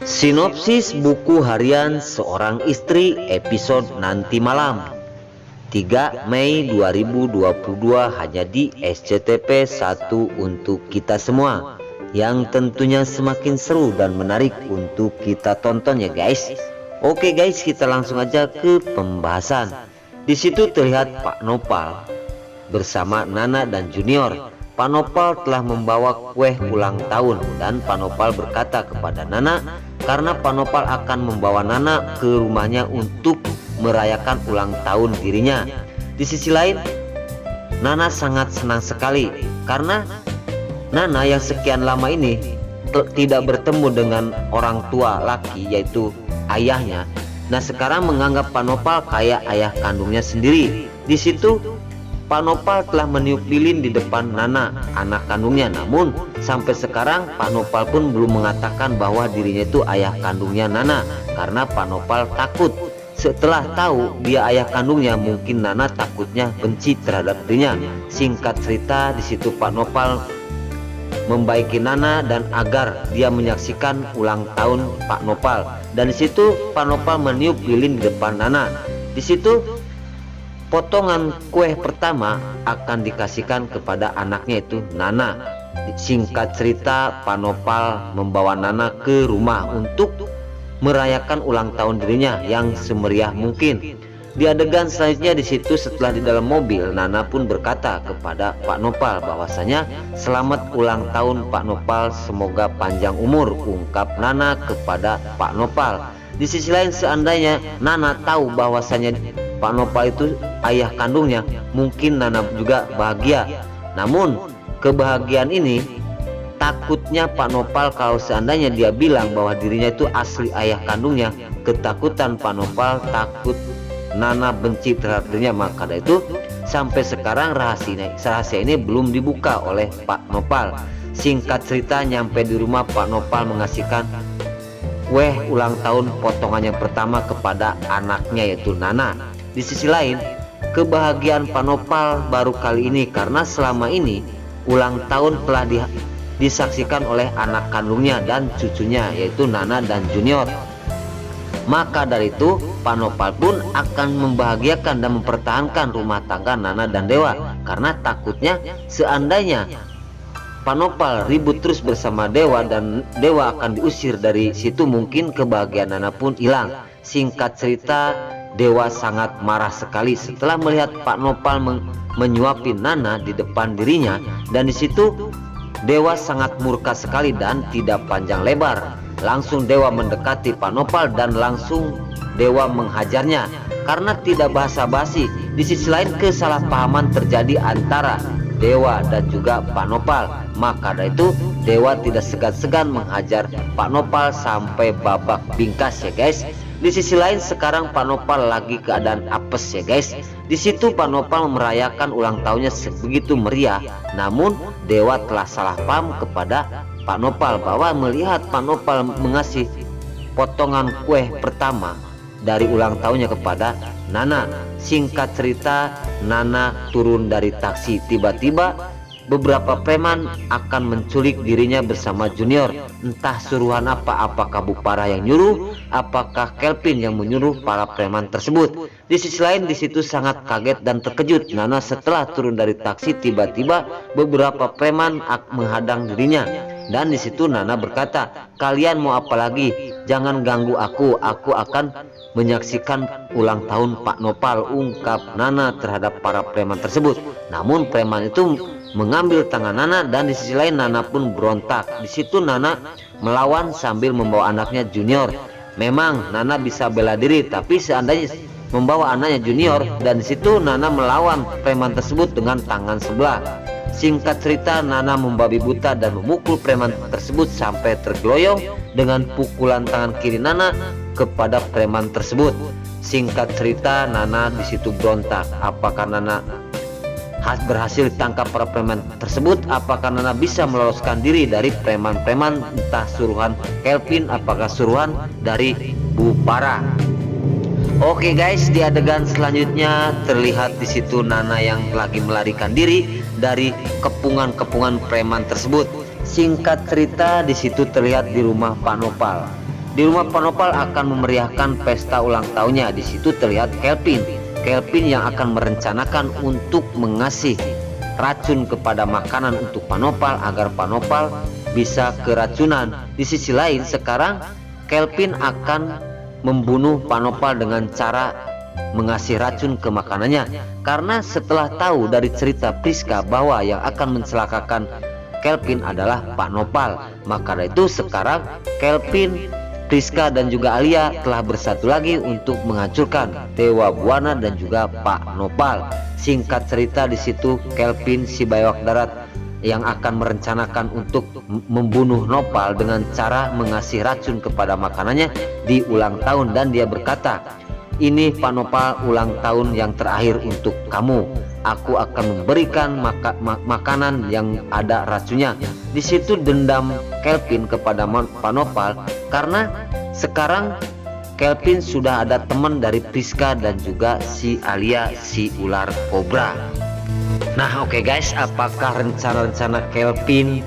Sinopsis buku harian seorang istri episode nanti malam 3 Mei 2022 hanya di SCTV 1 untuk kita semua, yang tentunya semakin seru dan menarik untuk kita tonton ya guys. Oke guys, kita langsung aja ke pembahasan. Di situ terlihat Pak Nopal bersama Nana dan Junior. Pak Nopal telah membawa kue ulang tahun dan Pak Nopal berkata kepada Nana karena Pak Nopal akan membawa Nana ke rumahnya untuk merayakan ulang tahun dirinya. Di sisi lain, Nana sangat senang sekali karena Nana yang sekian lama ini tidak bertemu dengan orang tua laki, yaitu ayahnya. Nah, sekarang menganggap Pak Nopal kayak ayah kandungnya sendiri. Di situ Pak Nopal telah meniup lilin di depan Nana, anak kandungnya. Namun sampai sekarang Pak Nopal pun belum mengatakan bahwa dirinya itu ayah kandungnya Nana, karena Pak Nopal takut. Setelah tahu dia ayah kandungnya, mungkin Nana takutnya benci terhadap dirinya. Singkat cerita, di situ Pak Nopal membaiki Nana dan agar dia menyaksikan ulang tahun Pak Nopal. Dan di situ Pak Nopal meniup lilin di depan Nana. Di situ potongan kue pertama akan dikasihkan kepada anaknya, itu Nana. Singkat cerita, Pak Nopal membawa Nana ke rumah untuk merayakan ulang tahun dirinya yang semeriah mungkin. Di adegan selanjutnya, di situ setelah di dalam mobil, Nana pun berkata kepada Pak Nopal bahwasanya selamat ulang tahun Pak Nopal, semoga panjang umur, ungkap Nana kepada Pak Nopal. Di sisi lain, seandainya Nana tahu bahwasanya Pak Nopal itu ayah kandungnya, mungkin Nana juga bahagia. Namun kebahagiaan ini takutnya Pak Nopal kalau seandainya dia bilang bahwa dirinya itu asli ayah kandungnya, ketakutan Pak Nopal takut Nana benci terhadap dirinya. Maka dari itu sampai sekarang rahasia ini belum dibuka oleh Pak Nopal. Singkat cerita, nyampe di rumah, Pak Nopal mengasihkan kue ulang tahun potongan yang pertama kepada anaknya, yaitu Nana. Di sisi lain, kebahagiaan Pak Nopal baru kali ini karena selama ini ulang tahun telah disaksikan oleh anak kandungnya dan cucunya, yaitu Nana dan Junior. Maka dari itu Pak Nopal pun akan membahagiakan dan mempertahankan rumah tangga Nana dan Dewa, karena takutnya seandainya Pak Nopal ribut terus bersama Dewa dan Dewa akan diusir dari situ, mungkin kebahagiaan Nana pun hilang. Singkat cerita, Dewa sangat marah sekali setelah melihat Pak Nopal menyuapin Nana di depan dirinya, dan di situ Dewa sangat murka sekali dan tidak panjang lebar. Langsung Dewa mendekati Pak Nopal dan langsung Dewa menghajarnya karena tidak basa-basi. Di sisi lain, kesalahpahaman terjadi antara Dewa dan juga Pak Nopal. Maka dari itu Dewa tidak segan-segan menghajar Pak Nopal sampai babak bingkas ya guys. Di sisi lain, sekarang Pak Nopal lagi keadaan apes ya guys. Di situ Pak Nopal merayakan ulang tahunnya begitu meriah, namun Dewa telah salah paham kepada Pak Nopal bahwa melihat Pak Nopal mengasih potongan kue pertama dari ulang tahunnya kepada Nana. Singkat cerita, Nana turun dari taksi. Tiba-tiba beberapa preman akan menculik dirinya bersama Junior. Entah suruhan apa, apakah Bu Parah yang nyuruh, apakah Kelvin yang menyuruh para preman tersebut. Di sisi lain, di situ sangat kaget dan terkejut Nana setelah turun dari taksi. Tiba-tiba beberapa preman menghadang dirinya, dan di situ Nana berkata, "Kalian mau apa lagi? Jangan ganggu aku akan menyaksikan ulang tahun Pak Nopal," ungkap Nana terhadap para preman tersebut. Namun preman itu mengambil tangan Nana, dan di sisi lain Nana pun berontak. Di situ Nana melawan sambil membawa anaknya Junior. Memang Nana bisa bela diri, tapi seandainya membawa anaknya Junior, dan di situ Nana melawan preman tersebut dengan tangan sebelah. Singkat cerita, Nana membabi buta dan memukul preman tersebut sampai tergeloyong dengan pukulan tangan kiri Nana kepada preman tersebut. Singkat cerita, Nana di situ berontak. Apakah Nana berhasil ditangkap para preman tersebut? Apakah Nana bisa meloloskan diri dari preman-preman, entah suruhan Kelvin, apakah suruhan dari Bu Parah? Oke guys, di adegan selanjutnya terlihat di situ Nana yang lagi melarikan diri dari kepungan-kepungan preman tersebut. Singkat cerita, di situ terlihat di rumah Pak Nopal. Di rumah Pak Nopal akan memeriahkan pesta ulang tahunnya. Di situ terlihat Kelvin yang akan merencanakan untuk mengasih racun kepada makanan untuk Pak Nopal agar Pak Nopal bisa keracunan. Di sisi lain sekarang Kelvin akan membunuh Pak Nopal dengan cara mengasih racun ke makanannya, karena setelah tahu dari cerita Priska bahwa yang akan mencelakakan Kelvin adalah Pak Nopal, maka dari itu sekarang Kelvin, Priska dan juga Alia telah bersatu lagi untuk menghancurkan Dewa Buana dan juga Pak Nopal. Singkat cerita, di situ Kelvin si Bawak Darat yang akan merencanakan untuk membunuh Nopal dengan cara mengasih racun kepada makanannya di ulang tahun, dan dia berkata, "Ini Pak Nopal, ulang tahun yang terakhir untuk kamu. Aku akan memberikan makanan yang ada racunnya." Di situ dendam Kelvin kepada Pak Nopal karena sekarang Kelvin sudah ada teman dari Priska dan juga si Alia si ular kobra. Nah, oke guys, apakah rencana-rencana Kelvin,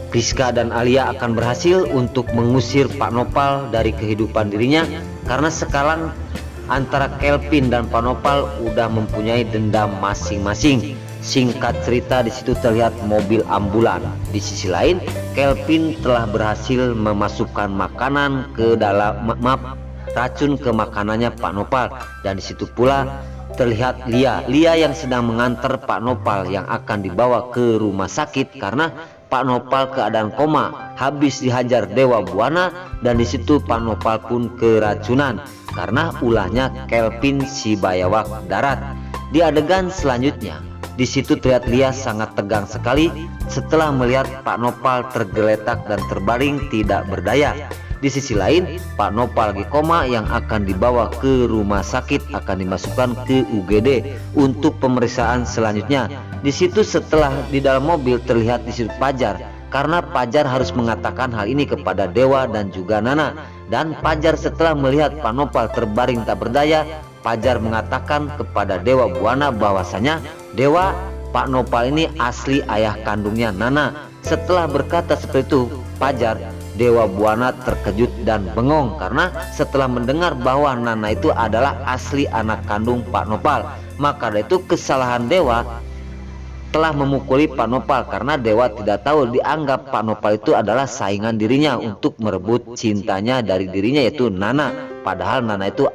Priska dan Alia akan berhasil untuk mengusir Pak Nopal dari kehidupan dirinya? Karena sekarang antara Kelvin dan Pak Nopal udah mempunyai dendam masing-masing. Singkat cerita, di situ terlihat mobil ambulan. Di sisi lain, Kelvin telah berhasil memasukkan makanan ke dalam racun ke makanannya Pak Nopal, dan di situ pula terlihat Lia yang sedang mengantar Pak Nopal yang akan dibawa ke rumah sakit karena Pak Nopal keadaan koma habis dihajar Dewa Buana, dan di situ Pak Nopal pun keracunan karena ulahnya Kelvin si Bawak Darat. Di adegan selanjutnya, di situ terlihat Lia sangat tegang sekali setelah melihat Pak Nopal tergeletak dan terbaring tidak berdaya. Di sisi lain, Pak Nopal lagi koma yang akan dibawa ke rumah sakit, akan dimasukkan ke UGD untuk pemeriksaan selanjutnya. Di situ setelah di dalam mobil terlihat di situ Pajar, karena Pajar harus mengatakan hal ini kepada Dewa dan juga Nana. Dan Pajar setelah melihat Pak Nopal terbaring tak berdaya, Pajar mengatakan kepada Dewa Buana bahwasanya Dewa, Pak Nopal ini asli ayah kandungnya Nana. Setelah berkata seperti itu Pajar, Dewa Buana terkejut dan bengong karena setelah mendengar bahwa Nana itu adalah asli anak kandung Pak Nopal. Maka dari itu kesalahan Dewa telah memukuli Pak Nopal karena Dewa tidak tahu, dianggap Pak Nopal itu adalah saingan dirinya untuk merebut cintanya dari dirinya, yaitu Nana. Padahal Nana itu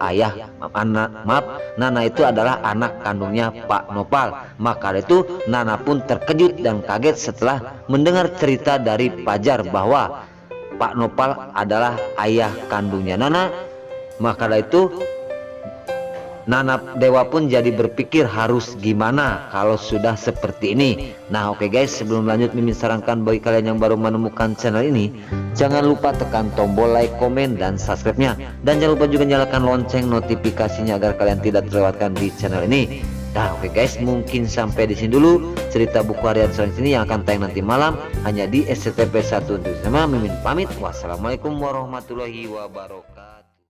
Nana itu adalah anak kandungnya Pak Nopal. Maka dari itu Nana pun terkejut dan kaget setelah mendengar cerita dari Pajar bahwa Pak Nopal adalah ayah kandungnya Nana. Maka dari itu Dewa pun jadi berpikir harus gimana kalau sudah seperti ini. Nah, oke guys, sebelum lanjut Mimin sarankan bagi kalian yang baru menemukan channel ini, jangan lupa tekan tombol like, komen, dan subscribe-nya. Dan jangan lupa juga nyalakan lonceng notifikasinya agar kalian tidak terlewatkan di channel ini. Nah, oke guys, mungkin sampai di sini dulu cerita buku harian selanjutnya yang akan tayang nanti malam hanya di SCTP 1 untuk sama. Mimin pamit. Wassalamualaikum warahmatullahi wabarakatuh.